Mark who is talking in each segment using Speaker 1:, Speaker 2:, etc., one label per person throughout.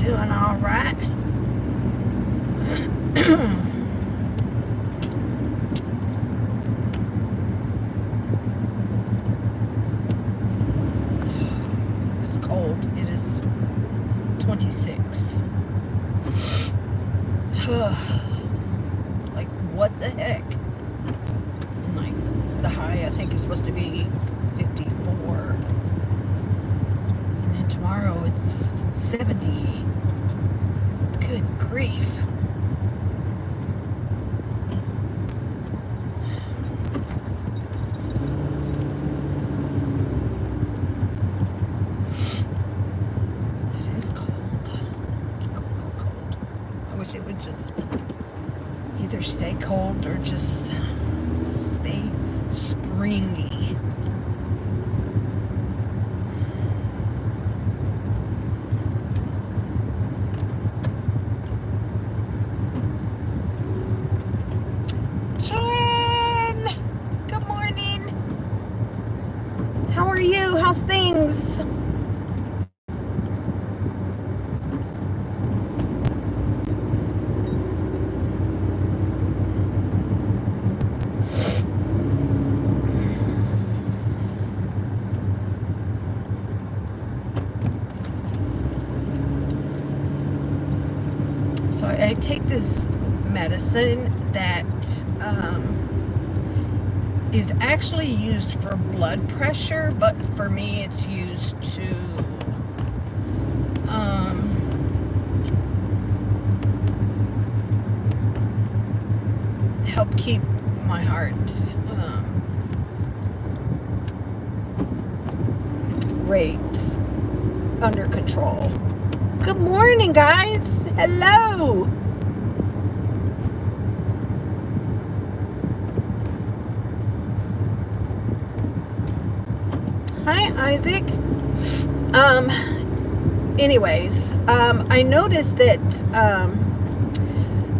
Speaker 1: doing all right. It's cold. It is 26. Like, what the heck? Like, the high I think is supposed to be 54. And then tomorrow it's 70. Good grief. It is cold. Cold. I wish it would just either stay cold or just stay springy. Jen! Good morning. How are you? How's things? So I take this medicine that is actually used for blood pressure, but for me it's used to help keep my heart rate under control. Good morning, guys. Hello. Hi, Isaac. Anyways, I noticed that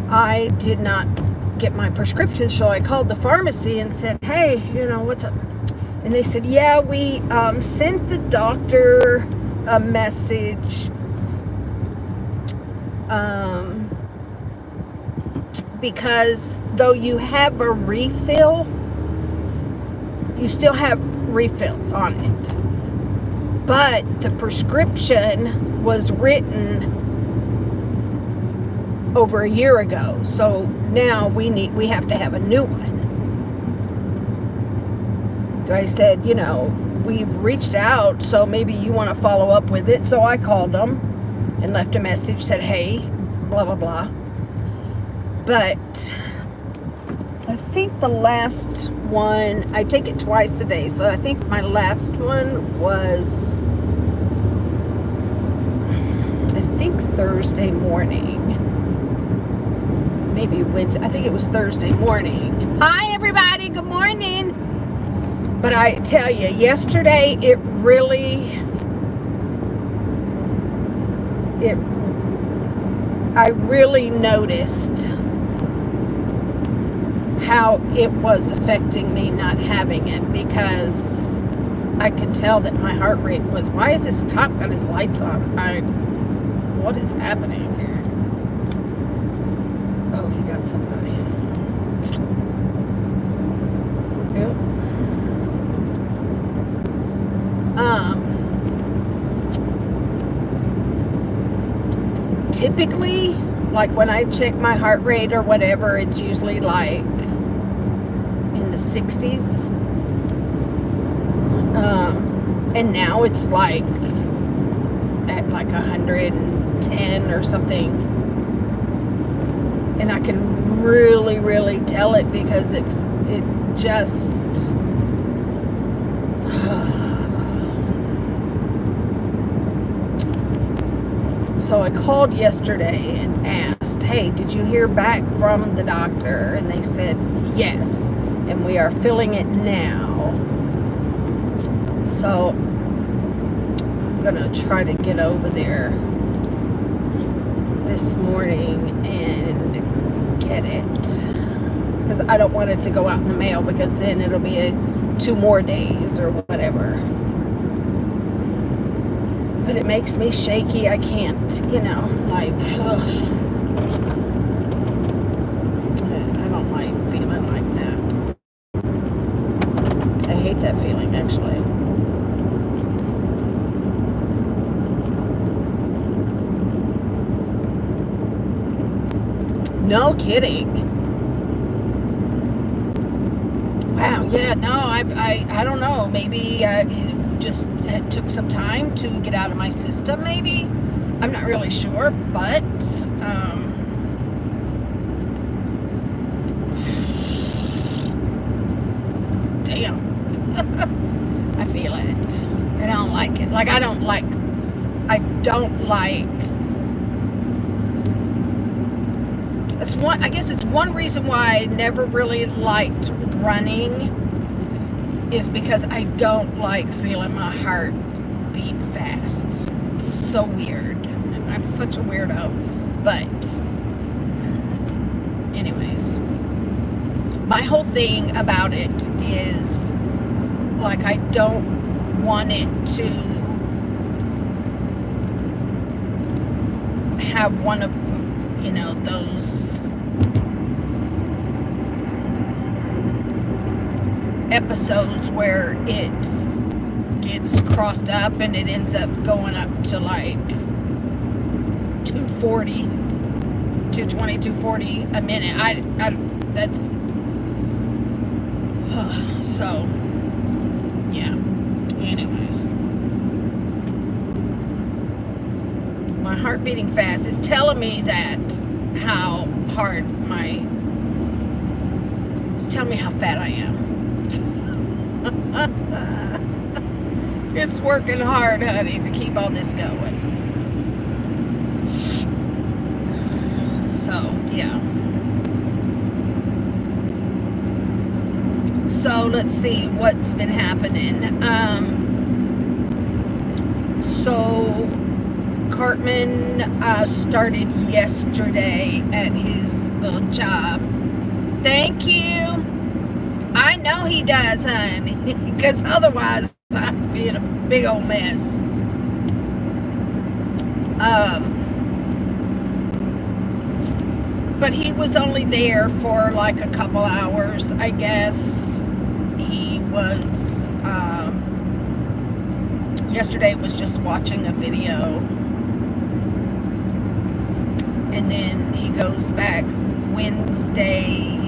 Speaker 1: I did not get my prescription, so I called the pharmacy and said, hey, what's up? And they said, yeah, we sent the doctor a message because though you have a refill, you still have refills on it, but the prescription was written over a year ago, so now we have to have a new one. So I said, we've reached out, so maybe you want to follow up with it. So I called them and left a message, said, hey, blah blah blah. But I think the last one, I take it twice a day, so I think my last one was, I think Thursday morning. Maybe Wednesday. I think it was Thursday morning. Hi, everybody. Good morning. But I tell you, yesterday, I really noticed how it was affecting me not having it, because I could tell that my heart rate was, why is this cop got his lights on? What is happening here? Oh, he got somebody. Yep. Typically, like when I check my heart rate or whatever, it's usually like in the 60s. And now it's like at like 110 or something. And I can really, really tell it because it just so I called yesterday and asked, hey, did you hear back from the doctor? And they said yes, and we are filling it now. So I'm gonna try to get over there this morning and get it, because I don't want it to go out in the mail, because then it'll be 2 more days or whatever. But it makes me shaky. I can't, like, ugh. I don't like feeling like that. I hate that feeling, actually. No kidding. Wow, yeah, no, I don't know. Maybe it took some time to get out of my system, maybe. I'm not really sure, but damn. I feel it. I don't like it. Like, I don't like I guess it's one reason why I never really liked running, is because I don't like feeling my heart beat fast. It's so weird. I'm such a weirdo. But anyways, my whole thing about it is, like, I don't want it to have one of, those episodes where it gets crossed up and it ends up going up to like 240, 220, 240 a minute. That's so yeah. Anyways, my heart beating fast is telling me that how hard it's telling me how fat I am. It's working hard, honey, to keep all this going. So, yeah. So, let's see what's been happening. So, Cartman started yesterday at his little job. Thank you. I know he does, honey, because otherwise I'd be in a big old mess. But he was only there for like a couple hours, I guess. He was, yesterday was just watching a video. And then he goes back Wednesday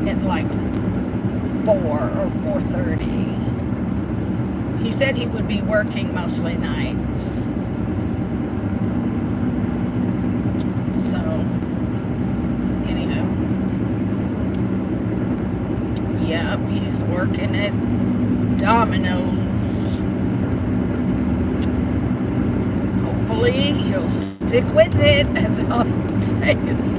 Speaker 1: at like 4 or 4:30. He said he would be working mostly nights. So, anyhow. Yep, he's working at Domino's. Hopefully he'll stick with it. That's all I'm saying.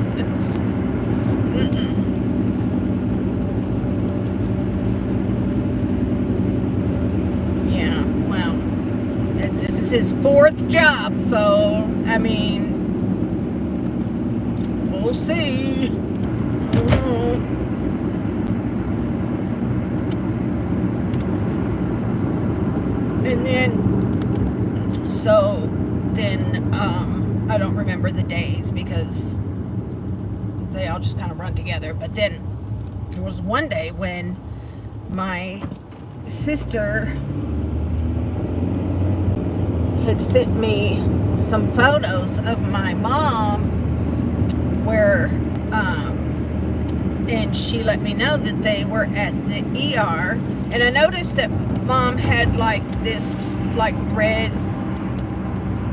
Speaker 1: His fourth job, so I mean, we'll see. And then I don't remember the days because they all just kind of run together. But then there was one day when my sister had sent me some photos of my mom where and she let me know that they were at the ER, and I noticed that Mom had like this like red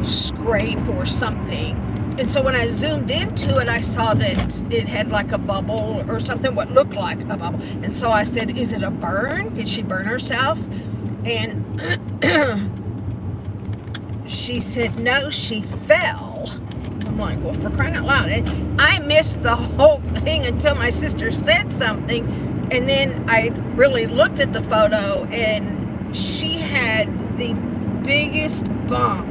Speaker 1: scrape or something, and so when I zoomed into it I saw that it had like a bubble or something, what looked like a bubble, and so I said, is it a burn? Did she burn herself? And she said, no, she fell. I'm like, well, for crying out loud. And I missed the whole thing until my sister said something. And then I really looked at the photo, and she had the biggest bump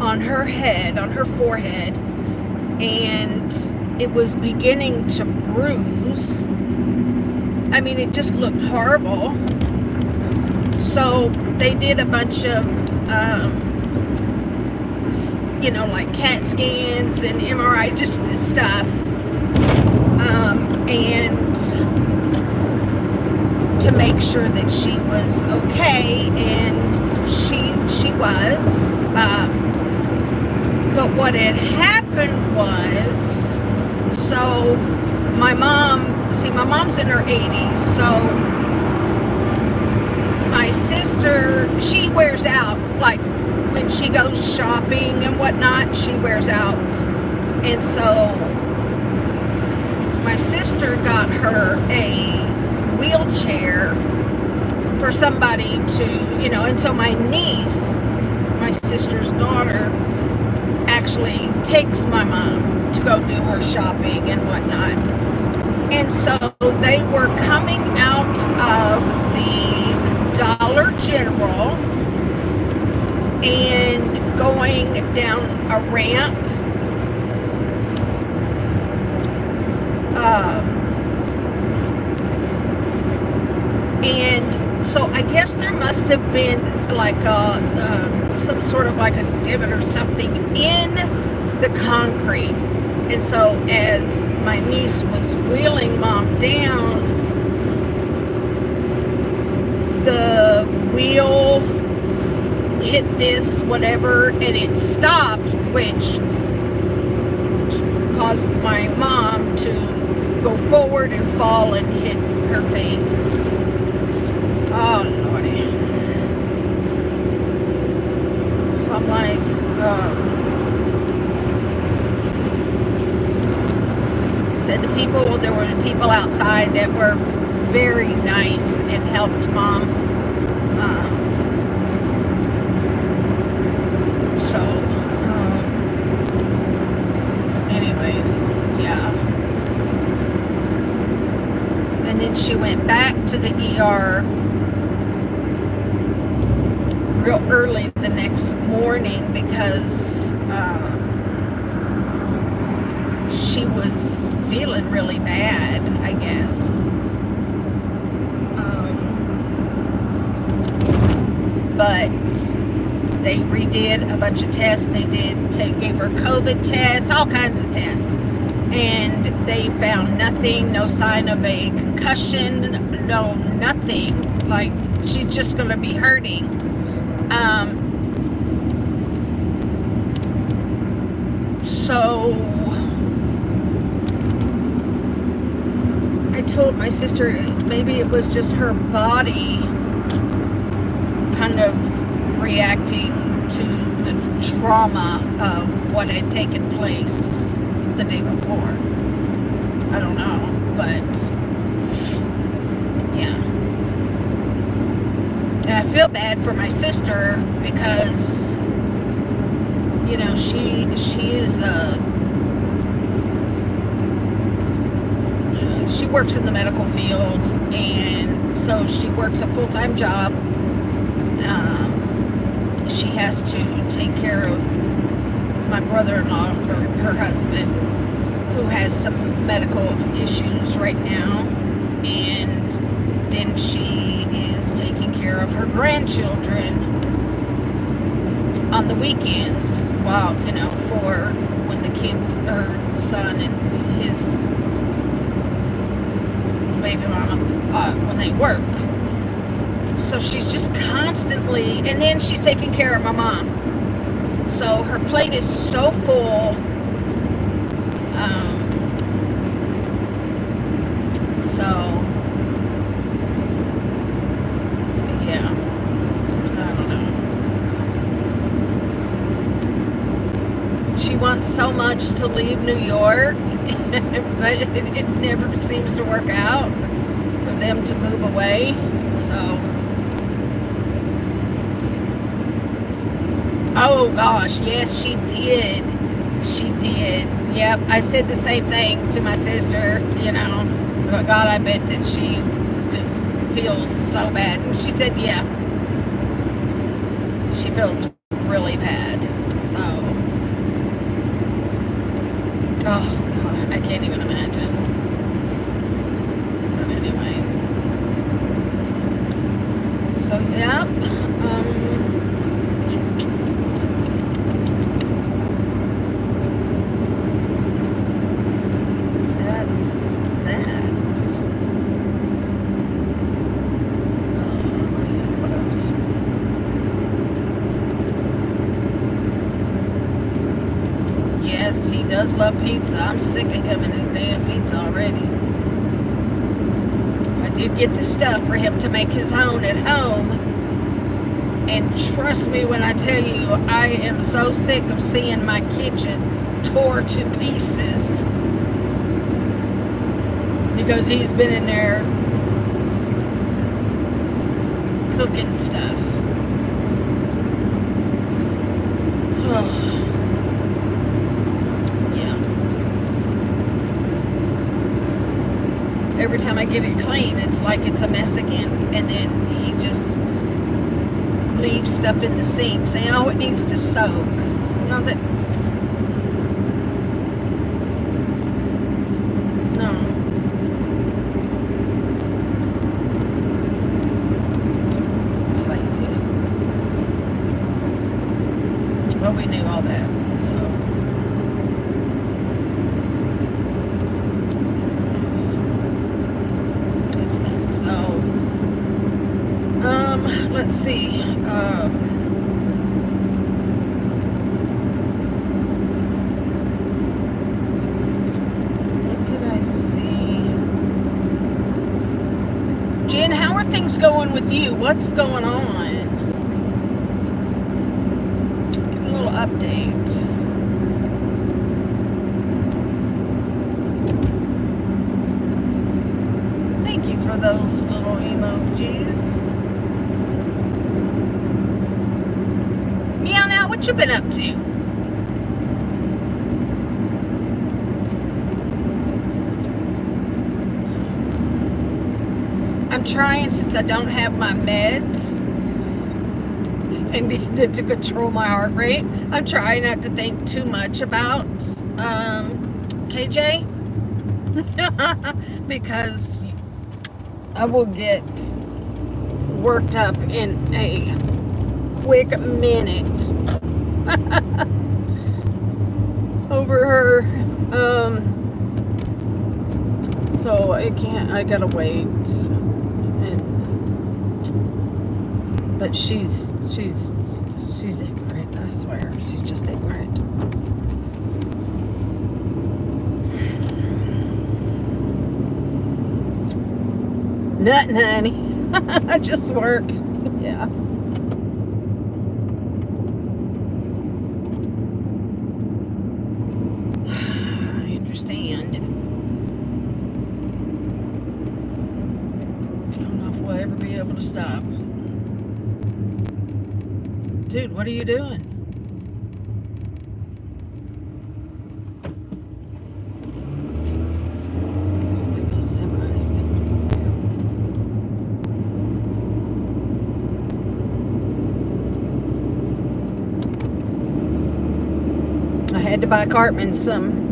Speaker 1: on her head, on her forehead. And it was beginning to bruise. I mean, it just looked horrible. So they did a bunch of, like CAT scans and MRI, just stuff. And to make sure that she was okay, and she was. But what had happened was, so my mom's in her 80s, so my sister, she wears out, like when she goes shopping and whatnot, she wears out. And so my sister got her a wheelchair for somebody to, and so my niece, my sister's daughter, actually takes my mom to go do her shopping and whatnot. And so they were coming out of the Dollar General and going down a ramp. And so I guess there must have been like some sort of like a divot or something in the concrete. And so as my niece was wheeling mom down, the wheel hit this whatever and it stopped, which caused my mom to go forward and fall and hit her face. Oh, Lordy. So I'm like, said there were people outside that were very nice and helped mom. Anyways, yeah. And then she went back to the ER real early the next morning because she was feeling really bad, I guess. But they redid a bunch of tests. They gave her COVID tests, all kinds of tests. And they found nothing, no sign of a concussion, no nothing. Like, she's just going to be hurting. So I told my sister maybe it was just her body kind of reacting to the trauma of what had taken place the day before. I don't know, but yeah. And I feel bad for my sister because, she is she works in the medical field, and so she works a full-time job. She has to take care of my brother-in-law, her husband, who has some medical issues right now, and then she is taking care of her grandchildren on the weekends, while, for when the kids, her son and his baby mama, when they work. So she's just constantly, and then she's taking care of my mom. So her plate is so full. Yeah, I don't know. She wants so much to leave New York, but it never seems to work out for them to move away. So, oh gosh, yes, she did. She did. Yep, I said the same thing to my sister, But God, I bet that she just feels so bad. And she said, yeah, she feels really bad. So, oh God, I can't even imagine. But anyways, so yeah, does love pizza. I'm sick of him and his damn pizza already. I did get the stuff for him to make his own at home. And trust me when I tell you, I am so sick of seeing my kitchen tore to pieces. Because he's been in there cooking stuff. Oh. Every time I get it clean, it's like it's a mess again. And then he just leaves stuff in the sink saying, oh, it needs to soak. You know, that... No. It's lazy. But we knew all that, so... Let's see. What did I see? Jen, how are things going with you? What's going on? Get a little update. Thank you for those little emojis. What you been up to? I'm trying, since I don't have my meds and needed to control my heart rate, I'm trying not to think too much about KJ because I will get worked up in a quick minute over her. So I gotta wait. But she's ignorant, I swear. She's just ignorant. Nothing, honey. Just work. Yeah. To stop. Dude, what are you doing? I had to buy Cartman some.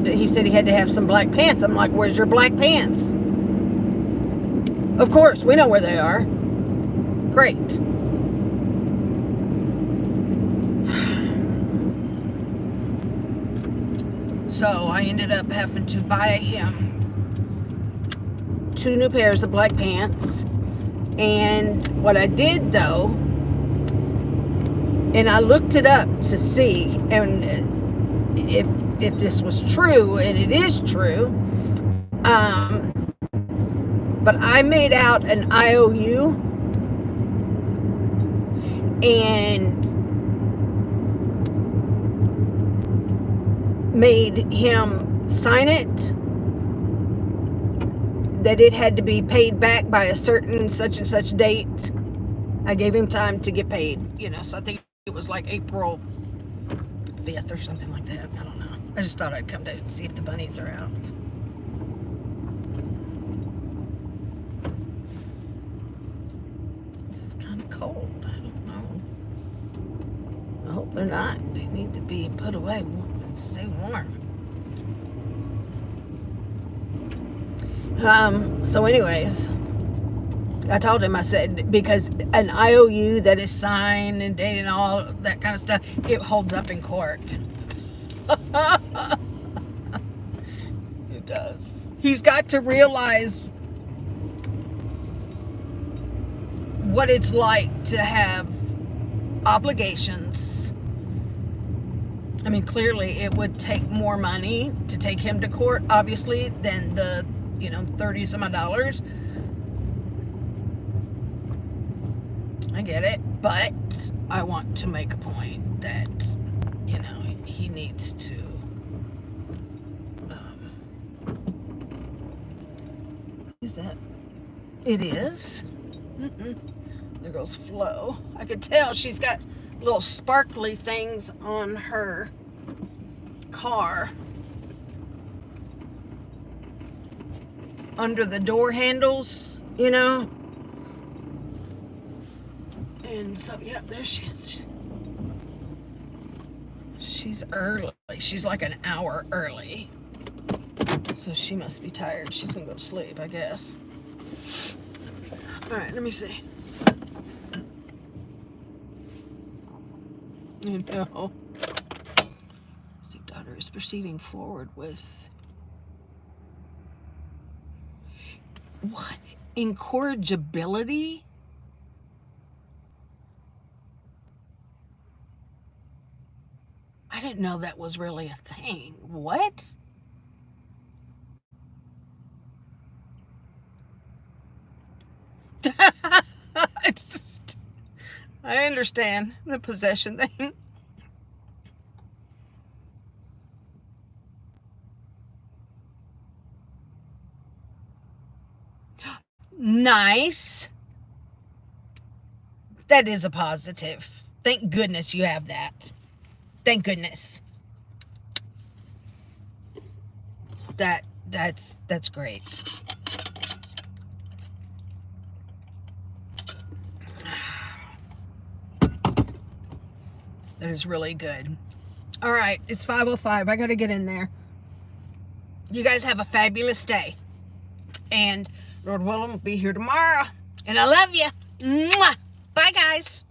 Speaker 1: He said he had to have some black pants. I'm like, where's your black pants? Of course, we know where they are. Great. So I ended up having to buy him 2 new pairs of black pants. And what I did though, and I looked it up to see, and if this was true, and it is true, but I made out an IOU and made him sign it, that it had to be paid back by a certain such and such date. I gave him time to get paid, so I think it was like April 5th or something like that. I don't know. I just thought I'd come to see if the bunnies are out. It's kind of cold. I don't know. I hope they're not. They need to be put away and stay warm. So anyways, I told him, I said, because an IOU that is signed and dated and all that kind of stuff, it holds up in court. It does. He's got to realize what it's like to have obligations I mean, clearly it would take more money to take him to court, obviously, than the, 30 some odd dollars. I get it, but I want to make a point that, he needs to, is that, it is. There goes Flo. I could tell she's got little sparkly things on her car under the door handles, and so yeah, there she is. She's early. She's like an hour early, so she must be tired. She's gonna go to sleep, I guess. All right, let me see. Stepdaughter is proceeding forward with what? Incorrigibility? I didn't know that was really a thing. What? I understand the possession thing. Nice. That is a positive. Thank goodness you have that. Thank goodness. That's great. That is really good. All right, it's 5:05. I got to get in there. You guys have a fabulous day. And Lord willing, we'll be here tomorrow. And I love you. Mwah. Bye, guys.